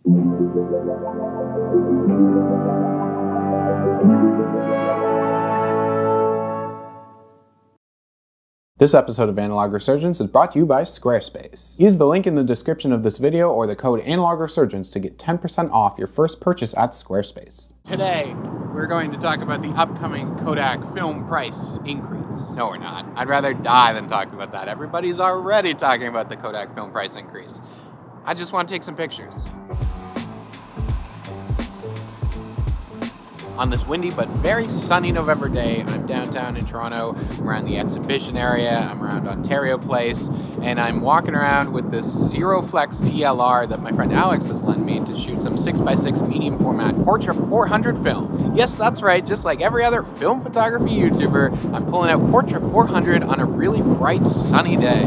This episode of Analog Resurgence is brought to you by Squarespace. Use the link in the description of this video or the code Analog Resurgence to get 10% off your first purchase at Squarespace. Today, we're going to talk about the upcoming Kodak film price increase. No, we're not. I'd rather die than talk about that. Everybody's already talking about the Kodak film price increase. I just want to take some pictures. On this windy but very sunny November day, I'm downtown in Toronto. I'm around the exhibition area, I'm around Ontario Place, and I'm walking around with this CIRO-FLEX TLR that my friend Alex has lent me to shoot some 6x6 medium format Portra 400 film. Yes, that's right, just like every other film photography YouTuber, I'm pulling out Portra 400 on a really bright sunny day.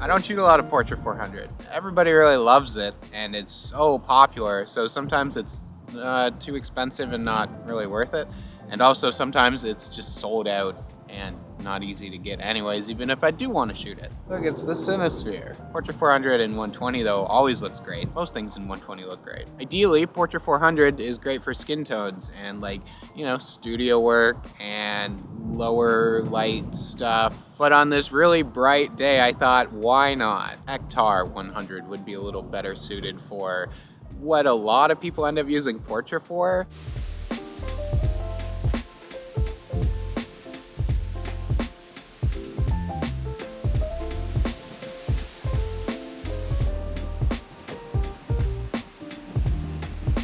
I don't shoot a lot of Portra 400. Everybody really loves it, and it's so popular, so sometimes it's too expensive and not really worth it. And also sometimes it's just sold out and not easy to get anyways, even if I do want to shoot it. Look, it's the Cinesphere. Portra 400 in 120 though always looks great. Most things in 120 look great. Ideally, Portra 400 is great for skin tones and studio work and lower light stuff. But on this really bright day, I thought, why not? Ektar 100 would be a little better suited for what a lot of people end up using Portra for.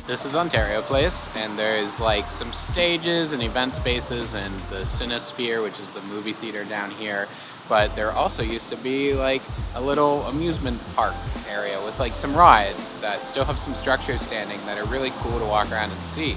This is Ontario Place, and there's some stages and event spaces and the Cinesphere, which is the movie theater down here. But there also used to be a little amusement park area with some rides that still have some structures standing that are really cool to walk around and see.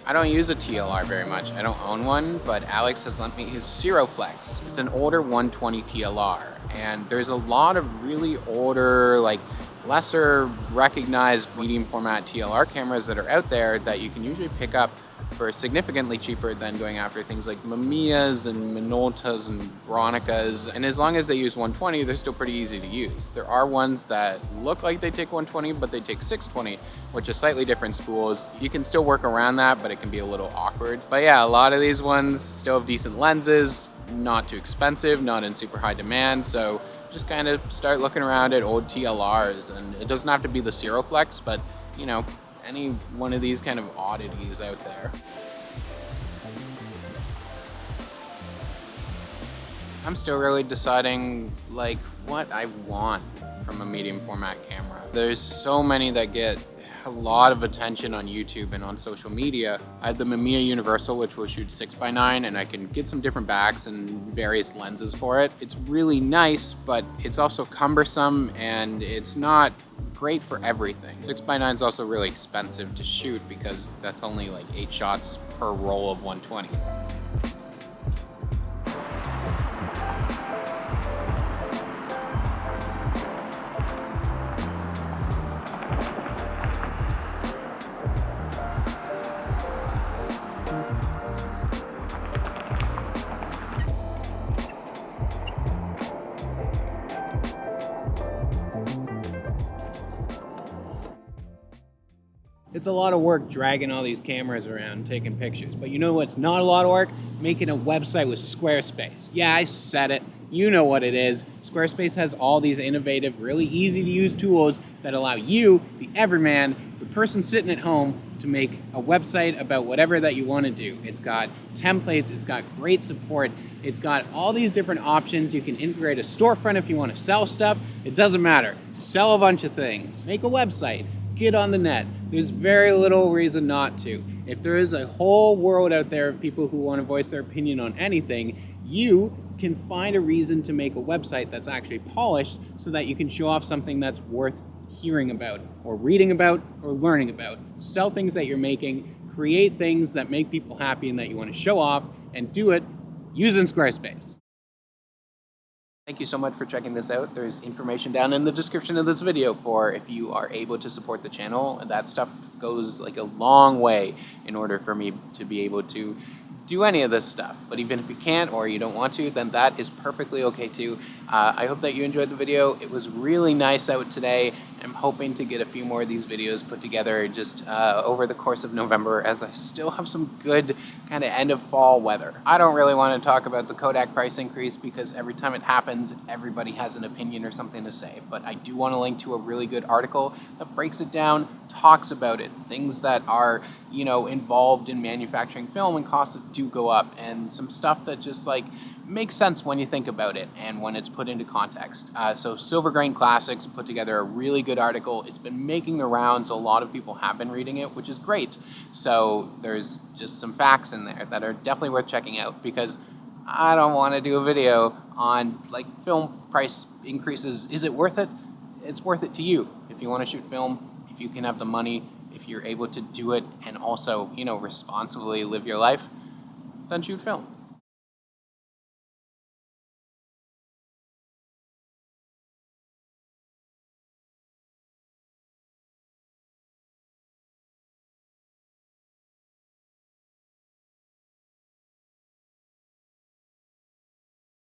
I don't use a TLR very much. I don't own one, but Alex has lent me his CIRO-FLEX. It's an older 120 TLR, and there's a lot of really older, lesser recognized medium format TLR cameras that are out there that you can usually pick up for significantly cheaper than going after things like Mamiyas and Minoltas and Bronicas. And as long as they use 120, they're still pretty easy to use. There are ones that look like they take 120, but they take 620, which is slightly different spools. You can still work around that, but it can be a little awkward. But yeah, a lot of these ones still have decent lenses, not too expensive, not in super high demand. So just kind of start looking around at old TLRs, and it doesn't have to be the CIRO-FLEX, but any one of these kind of oddities out there. I'm still really deciding what I want from a medium format camera. There's so many that get a lot of attention on YouTube and on social media. I have the Mamiya Universal, which will shoot 6x9, and I can get some different backs and various lenses for it. It's really nice, but it's also cumbersome and it's not great for everything. 6x9 is also really expensive to shoot because that's only 8 shots per roll of 120. It's a lot of work dragging all these cameras around, taking pictures. But you know what's not a lot of work? Making a website with Squarespace. Yeah, I said it. You know what it is. Squarespace has all these innovative, really easy to use tools that allow you, the everyman, the person sitting at home, to make a website about whatever that you want to do. It's got templates, it's got great support, it's got all these different options. You can integrate a storefront if you want to sell stuff. It doesn't matter. Sell a bunch of things. Make a website. get on the net. There's very little reason not to. If there is a whole world out there of people who want to voice their opinion on anything, you can find a reason to make a website that's actually polished so that you can show off something that's worth hearing about or reading about or learning about. Sell things that you're making, create things that make people happy and that you want to show off, and do it using Squarespace. Thank you so much for checking this out. There's information down in the description of this video for if you are able to support the channel. That stuff goes like a long way in order for me to be able to do any of this stuff. But even if you can't or you don't want to, then that is perfectly okay too. I hope that you enjoyed the video. It was really nice out today. I'm hoping to get a few more of these videos put together just over the course of November, as I still have some good kind of end of fall weather. I don't really want to talk about the Kodak price increase because every time it happens, everybody has an opinion or something to say. But I do want to link to a really good article that breaks it down, talks about it, things that are, you know, involved in manufacturing film and costs that do go up, and some stuff that just like makes sense when you think about it and when it's put into context. So Silver Grain Classics put together a really good article. It's been making the rounds. A lot of people have been reading it, which is great. So there's just some facts in there that are definitely worth checking out, because I don't want to do a video on like film price increases. Is it worth it? It's worth it to you. If you want to shoot film, if you can have the money, if you're able to do it and also, you know, responsibly live your life, then shoot film.